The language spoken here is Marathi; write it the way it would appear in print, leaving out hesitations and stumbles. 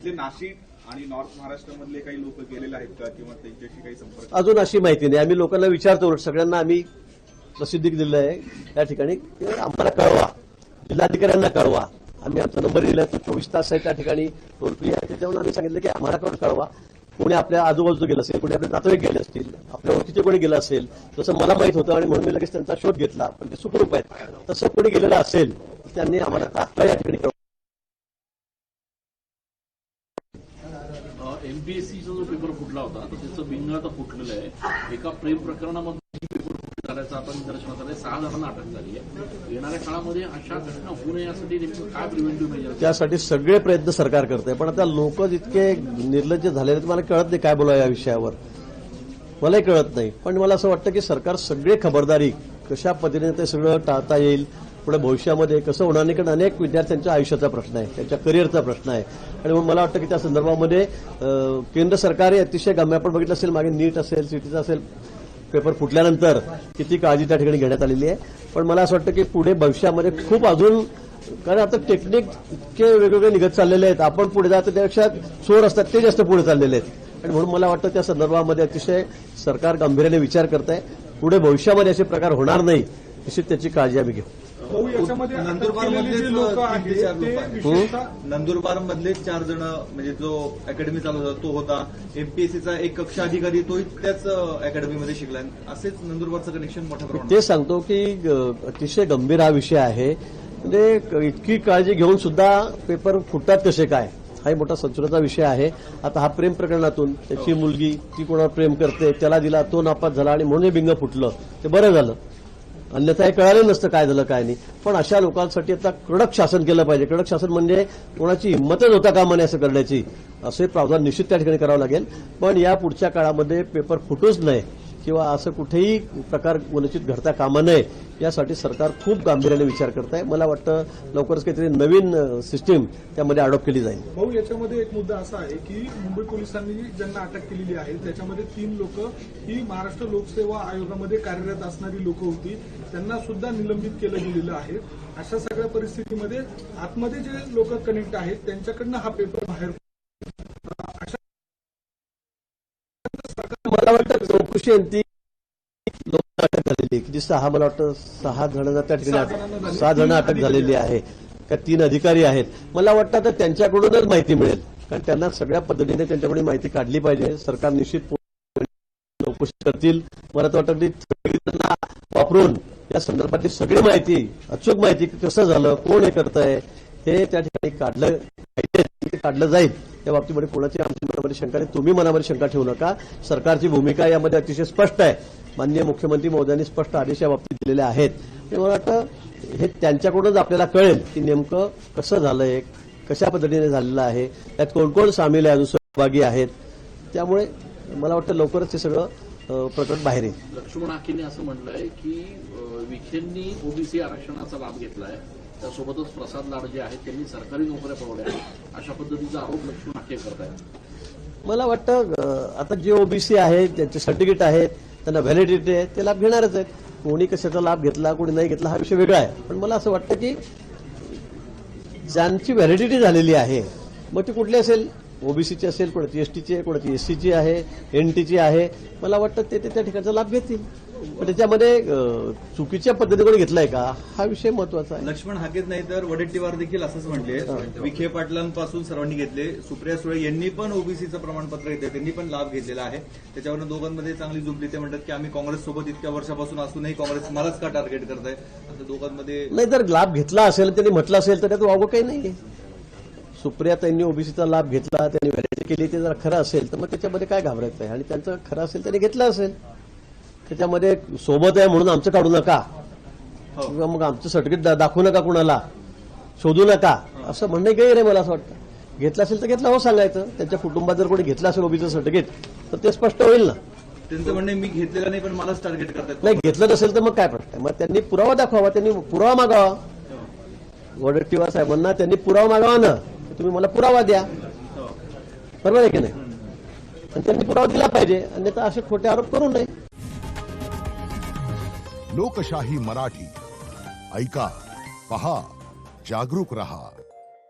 नाशिक आणि नॉर्थ महाराष्ट्रामधले काही लोक गेलेले आहेत का किंवा त्यांच्याशी काही संपर्क? अजून अशी माहिती नाही. आम्ही लोकांना विचारतो, सगळ्यांना आम्ही प्रसिद्धी दिलेलं आहे त्या ठिकाणी. आम्हाला कळवा, जिल्हाधिकाऱ्यांना कळवा. आम्ही आमचा नंबर दिला, 24 तास आहे त्या ठिकाणी टोल फ्री आहे. त्याच्यावर आम्ही सांगितलं की आम्हाला कळवा. कोणी आपल्या आजूबाजूला गेलं असेल, कोणी आपले नातेवाईक गेले असतील, आपल्या ओळखीचे कोणी गेलं असेल, तसं मला माहित होतं आणि म्हणून मी लगेच त्यांचा शोध घेतला. पण ते सुखरूप आहेत. तसं कोणी गेलेलं असेल त्यांनी आम्हाला तात्काळ या ठिकाणी कळवा. एमपीएससीचा जो पेपर फुटला होता तर त्याचं बिंग आता फुटलेलं आहे. एका प्रेम प्रकरणामध्ये पेपर झाल्याचं आता निदर्शनास आलंय. 6 जणांना अटक झाली आहे. येणाऱ्या काळामध्ये अशा घटना होऊ नये यासाठी नेमकं काय प्रिव्हेंटिव्ह मेजर? त्यासाठी सगळे प्रयत्न सरकार करतंय. पण आता लोक जितके निर्लज्ज झालेले आहेत, मला कळत नाही काय बोलावं या विषयावर. मलाही कळत नाही. पण मला असं वाटतं की सरकार सगळे खबरदारी कशा पद्धतीने ते सगळं टाळता येईल, पुढे भविष्यामध्ये कसं होणार नाही. कारण अनेक विद्यार्थ्यांच्या आयुष्याचा प्रश्न आहे, त्यांच्या करिअरचा प्रश्न आहे. आणि मग मला वाटतं की त्या संदर्भामध्ये केंद्र सरकारही अतिशय गंभीर, आपण बघितलं असेल मागे नीट असेल, सीटीचा असेल, पेपर फुटल्यानंतर किती काळजी त्या ठिकाणी घेण्यात आलेली आहे. पण मला असं वाटतं की पुढे भविष्यामध्ये खूप अजून, कारण आता टेक्निक इतके वेगवेगळे निघत चाललेले आहेत. आपण पुढे जातो त्यापेक्षा चोर असतात ते जास्त पुढे चाललेले आहेत. आणि म्हणून मला वाटतं त्या संदर्भामध्ये अतिशय सरकार गांभीर्याने विचार करत आहे. पुढे भविष्यामध्ये असे प्रकार होणार नाही निश्चित त्याची काळजी आम्ही घेऊ. नंदुरबारमधले 4 जण, म्हणजे जो अकॅडमी चालू होता तो होता. एमपीएससीचा एक कक्ष अधिकारी तो त्याच अकॅडमीमध्ये शिकला. असेच नंदुरबारचं कनेक्शन मोठ्या प्रमाणात. ते सांगतो की अतिशय गंभीर हा विषय आहे. म्हणजे इतकी काळजी घेऊन सुद्धा पेपर फुटतात कसे काय, हा मोठा संशोधनाचा विषय आहे. आता हा प्रेम प्रकरणातून त्याची मुलगी ती कोणावर प्रेम करते, त्याला दिला, तो नापास झाला आणि म्हणून हे बिंग फुटलं. ते बरं झालं, अन्यथा हे कळालं नसतं काय झालं काय नाही. पण अशा लोकांसाठी आता कडक शासन केलं पाहिजे. कडक शासन म्हणजे कोणाची हिंमतच होता कामा नये असं करण्याची, असे प्रावधान निश्चित त्या ठिकाणी करावं लागेल. पण या पुढच्या काळामध्ये पेपर फुटूच नये किंवा असं कुठेही प्रकार वंचित घडता कामा नये यासाठी सरकार खूप गांभीर्याने विचार करत आहे. मला वाटतं लवकरच काहीतरी नवीन सिस्टीम त्यामध्ये अडॉप्ट केली जाईल. भाऊ, याच्यामध्ये एक मुद्दा असा आहे की मुंबई पोलिसांनी ज्यांना अटक केलेली आहे त्याच्यामध्ये 3 लोक ही महाराष्ट्र लोकसेवा आयोगामध्ये कार्यरत असणारी लोक होती. त्यांना सुद्धा निलंबित केलं गेलेलं आहे. अशा सगळ्या परिस्थितीमध्ये आतमध्ये जे लोक कनेक्ट आहेत त्यांच्याकडनं हा पेपर बाहेर, मला वाटतं चौकशी अंती लोक अटक झालेली किती 6, मला वाटतं 6 जणांना त्या ठिकाणी 6 जण अटक झालेली आहे. त्या 3 अधिकारी आहेत. मला वाटतं आता त्यांच्याकडूनच माहिती मिळेल, कारण त्यांना सगळ्या पद्धतीने त्यांच्याकडून माहिती काढली पाहिजे. सरकार निश्चित चौकशी करतील. मला तर वाटतं की त्यांना वापरून या संदर्भातली सगळी माहिती, अचूक माहिती, कसं झालं, कोण हे करत आहे हे त्या ठिकाणी काढलं जाईल. त्या बाबतीमध्ये कोणाची आमच्या मनामध्ये शंका नाही. तुम्ही मनामध्ये शंका ठेवू नका. सरकारची भूमिका यामध्ये अतिशय स्पष्ट आहे. माननीय मुख्यमंत्री महोदयांनी स्पष्ट आदेश या बाबतीत दिलेले आहेत. मला वाटतं हे त्यांच्याकडूनच आपल्याला कळेल की नेमकं कसं झालंय, कशा पद्धतीने झालेलं आहे, त्यात कोण कोण सामील आहे, अजून सहभागी आहेत. त्यामुळे मला वाटतं लवकरच हे सगळं प्रकरण बाहेर येईल. लक्ष्मण हाकेंनी असं म्हटलंय की विखेंनी ओबीसी आरक्षणाचा लाभ घेतलाय, त्यासोबतच प्रसाद लाड जे आहेत त्यांनी सरकारी नोकऱ्या पळवल्या आहेत, अशा पद्धतीचा आरोप लक्ष्मण हाके करत आहेत. मला वाटतं आता जे ओबीसी आहेत, ज्यांचे सर्टिफिकेट आहेत, त्यांना व्हॅलिडिटी आहे, ते लाभ घेणारच आहेत. कोणी कशाचा लाभ घेतला, कोणी नाही घेतला हा विषय वेगळा आहे. पण मला असं वाटतं की ज्यांची व्हॅलिडिटी झालेली आहे, मग ती कुठली असेल, ओबीसीची असेल, कोणाची एसटीची आहे, कोणाची एससीची आहे, एनटीची आहे, मला वाटतं ते त्या ठिकाणचा लाभ घेतील. पण त्याच्यामध्ये चुकीच्या पद्धतीने कोणी घेतलाय का हा विषय महत्वाचा आहे. लक्ष्मण हाकेच नाही तर वडेट्टीवार देखील असंच म्हटले. विखे पाटलांपासून सर्वांनी घेतले. सुप्रिया सुळे यांनी पण ओबीसीचं प्रमाणपत्र घेतलं, त्यांनी पण लाभ घेतलेला आहे. त्याच्यावरून दोघांमध्ये चांगली जुबली. ते म्हणतात की आम्ही काँग्रेससोबत इतक्या वर्षापासून असूनही काँग्रेस मलाच का टार्गेट करत आहे. असं दोघांमध्ये नाही. जर लाभ घेतला असेल, त्यांनी म्हटलं असेल तर त्यात वावगं काही नाहीये. सुप्रिया त्यांनी ओबीसीचा लाभ घेतला, त्यांनी व्हॅलिडिटी केली, ते जर खरं असेल तर मग त्याच्यामध्ये काय घाबरायचं आहे. आणि त्यांचं खरं असेल त्यांनी घेतलं असेल. त्याच्यामध्ये सोबत आहे म्हणून आमचं काढू नका किंवा मग आमचं सर्टिफिकेट दाखवू नका, कुणाला शोधू नका असं म्हणणं गैर आहे. मला असं वाटतं घेतलं असेल तर घेतलं हो सांगायचं. त्यांच्या कुटुंबात जर कोणी घेतलं असेल ओबीसीचं सर्टिफिकेट तर ते स्पष्ट होईल ना. त्यांचं म्हणणं मी घेतलेलं नाही पण मलाच टार्गेट करतात. नाही, घेतलं नसेल तर मग काय प्रश्न आहे. मग त्यांनी पुरावा दाखवावा, त्यांनी पुरावा मागावा. वडेट्टीवार साहेबांना त्यांनी पुरावा मागावा ना, तुम्ही मला पुरावा द्या, बरोबर आहे की नाही. आणि त्यांनी पुरावा दिला पाहिजे, अन्यथा असे खोटे आरोप करू नये. लोकशाही मराठी ऐका, पहा, जागरूक रहा.